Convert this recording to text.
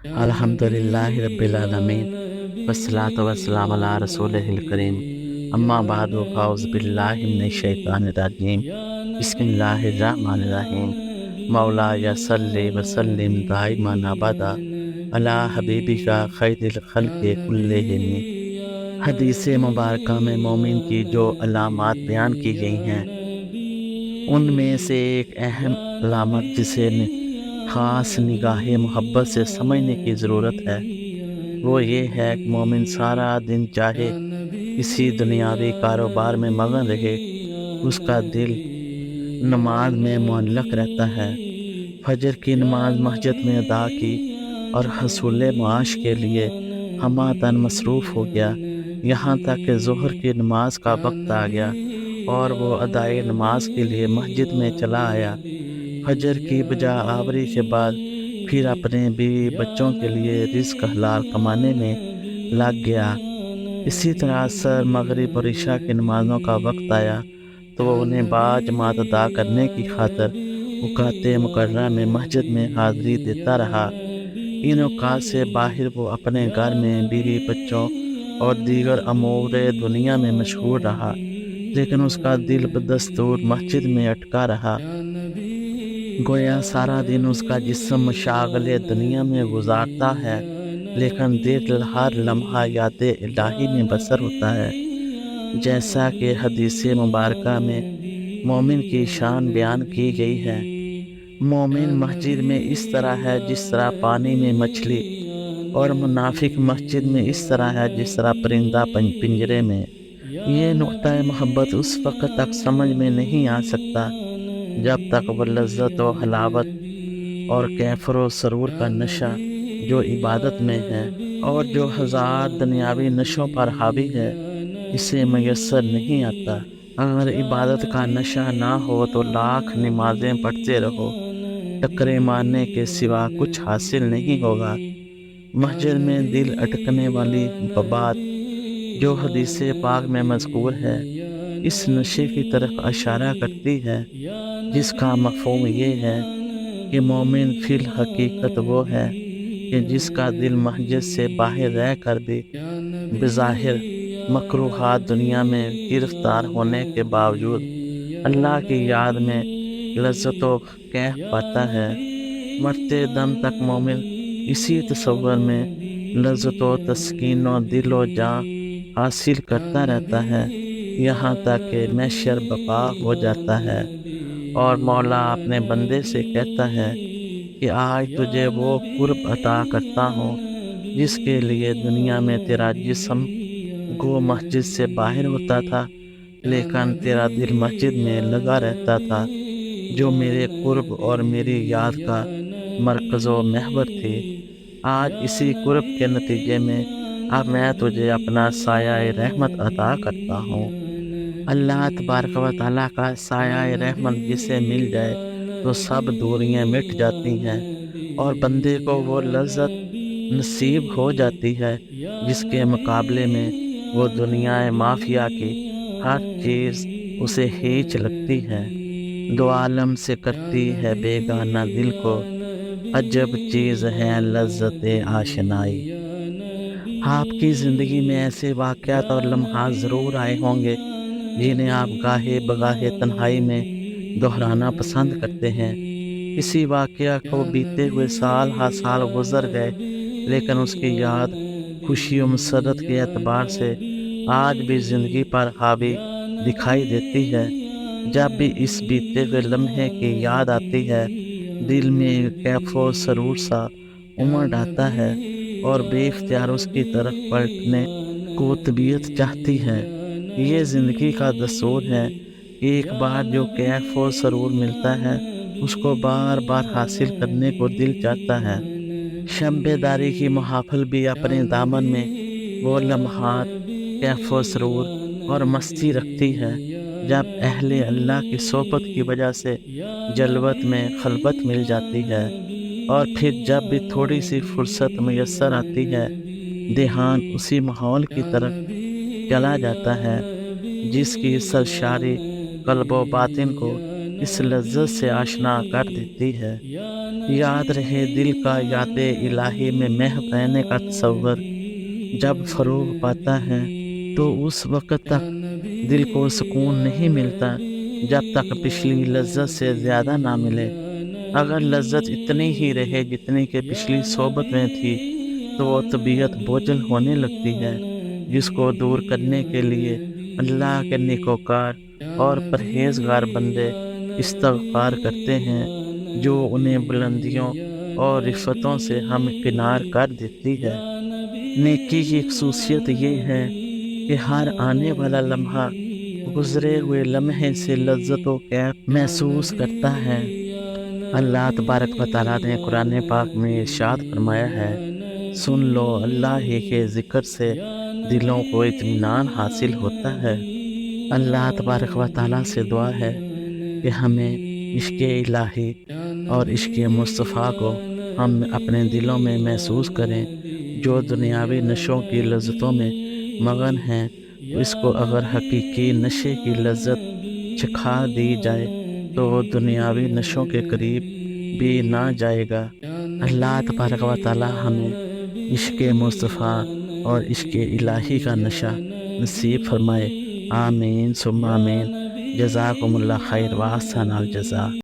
الحمدللہ رب العالمین والصلاة والسلام علی رسولہ الکریم اما بعد فاعوذ باللہ من الشیطان الرجیم بسم اللہ الرحمن الرحیم مولا صلی وسلم دائما ابدا علی حبیبک خیر الخلق کلہم۔ حدیث مبارکہ میں مومن کی جو علامات بیان کی گئی ہیں ان میں سے ایک اہم علامت جسے خاص نگاہ محبت سے سمجھنے کی ضرورت ہے وہ یہ ہے کہ مومن سارا دن چاہے کسی دنیاوی کاروبار میں مگن رہے اس کا دل نماز میں معلق رہتا ہے۔ فجر کی نماز مسجد میں ادا کی اور حصول معاش کے لیے ہمہ تن مصروف ہو گیا، یہاں تک کہ ظہر کی نماز کا وقت آ گیا اور وہ ادائے نماز کے لیے مسجد میں چلا آیا۔ فجر کی بجا آوری کے بعد پھر اپنے بیوی بچوں کے لیے رزق حلال کمانے میں لگ گیا۔ اسی طرح عصر، مغرب اور عشاء کی نمازوں کا وقت آیا تو وہ انہیں باجماعت ادا کرنے کی خاطر اوقات مقررہ میں مسجد میں حاضری دیتا رہا۔ ان اوقات سے باہر وہ اپنے گھر میں بیوی بچوں اور دیگر امور دنیا میں مشغول رہا، لیکن اس کا دل بدستور مسجد میں اٹکا رہا۔ گویا سارا دن اس کا جسم مشاغل دنیا میں گزارتا ہے لیکن دل ہر لمحہ یاد الہی میں بسر ہوتا ہے۔ جیسا کہ حدیث مبارکہ میں مومن کی شان بیان کی گئی ہے، مومن مسجد میں اس طرح ہے جس طرح پانی میں مچھلی، اور منافق مسجد میں اس طرح ہے جس طرح پرندہ پنجرے میں۔ یہ نقطہ محبت اس وقت تک سمجھ میں نہیں آ سکتا جب تک وہ لذت و حلاوت اور کیفر و سرور کا نشہ جو عبادت میں ہے اور جو ہزار دنیاوی نشوں پر حاوی ہے اسے میسر نہیں آتا۔ اگر عبادت کا نشہ نہ ہو تو لاکھ نمازیں پڑھتے رہو، ٹکرے مارنے کے سوا کچھ حاصل نہیں ہوگا۔ مسجد میں دل اٹکنے والی بات جو حدیث پاک میں مذکور ہے اس نشے کی طرف اشارہ کرتی ہے، جس کا مفہوم یہ ہے کہ مومن فی الحقیقت وہ ہے کہ جس کا دل مسجد سے باہر رہ کر بھی بظاہر مکروہات دنیا میں گرفتار ہونے کے باوجود اللہ کی یاد میں لذت و کیف پاتا ہے۔ مرتے دم تک مومن اسی تصور میں لذت و تسکین و دل و جان حاصل کرتا رہتا ہے یہاں تک کہ محشر بقا ہو جاتا ہے اور مولا اپنے بندے سے کہتا ہے کہ آج تجھے وہ قرب عطا کرتا ہوں جس کے لیے دنیا میں تیرا جسم گو مسجد سے باہر ہوتا تھا لیکن تیرا دل مسجد میں لگا رہتا تھا، جو میرے قرب اور میری یاد کا مرکز و محور تھی۔ آج اسی قرب کے نتیجے میں اب میں تجھے اپنا سایہ رحمت عطا کرتا ہوں۔ اللہ تبارک و تعالیٰ کا سایہ رحمت جسے مل جائے تو سب دوریاں مٹ جاتی ہیں اور بندے کو وہ لذت نصیب ہو جاتی ہے جس کے مقابلے میں وہ دنیا مافیا کی ہر چیز اسے ہیچ لگتی ہے۔ دو عالم سے کرتی ہے بیگانہ دل کو، عجب چیز ہے لذت آشنائی۔ آپ کی زندگی میں ایسے واقعات اور لمحات ضرور آئے ہوں گے جنہیں آپ گاہے بگاہے تنہائی میں دہرانا پسند کرتے ہیں۔ کسی واقعہ کو بیتے ہوئے سال ہر سال گزر گئے لیکن اس کی یاد خوشی و مسرت کے اعتبار سے آج بھی زندگی پر حاوی دکھائی دیتی ہے۔ جب بھی اس بیتے ہوئے لمحے کی یاد آتی ہے دل میں کیف و سرور سا امڑ آتا ہے اور بے اختیار اس کی طرف پلٹنے کو طبیعت چاہتی ہے۔ یہ زندگی کا دستور ہے کہ ایک بار جو کیف و سرور ملتا ہے اس کو بار بار حاصل کرنے کو دل چاہتا ہے۔ شب بیداری کی محافل بھی اپنے دامن میں وہ لمحات کیف و سرور اور مستی رکھتی ہے جب اہل اللہ کی صحبت کی وجہ سے جلوت میں خلوت مل جاتی ہے، اور پھر جب بھی تھوڑی سی فرصت میسر آتی ہے دھیان اسی ماحول کی طرف چلا جاتا ہے جس کی سرشاری قلب و باطن کو اس لذت سے آشنا کر دیتی ہے۔ یاد رہے دل کا یاد الہی میں محو رہنے کا تصور جب فروغ پاتا ہے تو اس وقت تک دل کو سکون نہیں ملتا جب تک پچھلی لذت سے زیادہ نہ ملے۔ اگر لذت اتنی ہی رہے جتنی کہ پچھلی صحبت میں تھی تو وہ طبیعت بوجھل ہونے لگتی ہے، جس کو دور کرنے کے لیے اللہ کے نیکوکار اور پرہیزگار بندے استغفار کرتے ہیں، جو انہیں بلندیوں اور رفتوں سے ہمکنار کر دیتی ہے۔ نیکی کی خصوصیت یہ ہے کہ ہر آنے والا لمحہ گزرے ہوئے لمحے سے لذت و کیف محسوس کرتا ہے۔ اللہ تبارک و تعالیٰ نے قرآن پاک میں ارشاد فرمایا ہے، سن لو اللہ ہی کے ذکر سے دلوں کو اطمینان حاصل ہوتا ہے۔ اللہ تبارک و تعالیٰ سے دعا ہے کہ ہمیں عشق الہی اور عشق مصطفیٰ کو ہم اپنے دلوں میں محسوس کریں۔ جو دنیاوی نشوں کی لذتوں میں مگن ہیں، اس کو اگر حقیقی نشے کی لذت چکھا دی جائے تو وہ دنیاوی نشوں کے قریب بھی نہ جائے گا۔ اللہ تبارک و تعالیٰ ہمیں عشق مصطفیٰ اور عشق الہی کا نشہ نصیب فرمائے۔ آمین ثم آمین۔ جزاکم اللہ خیر و احسن الجزا۔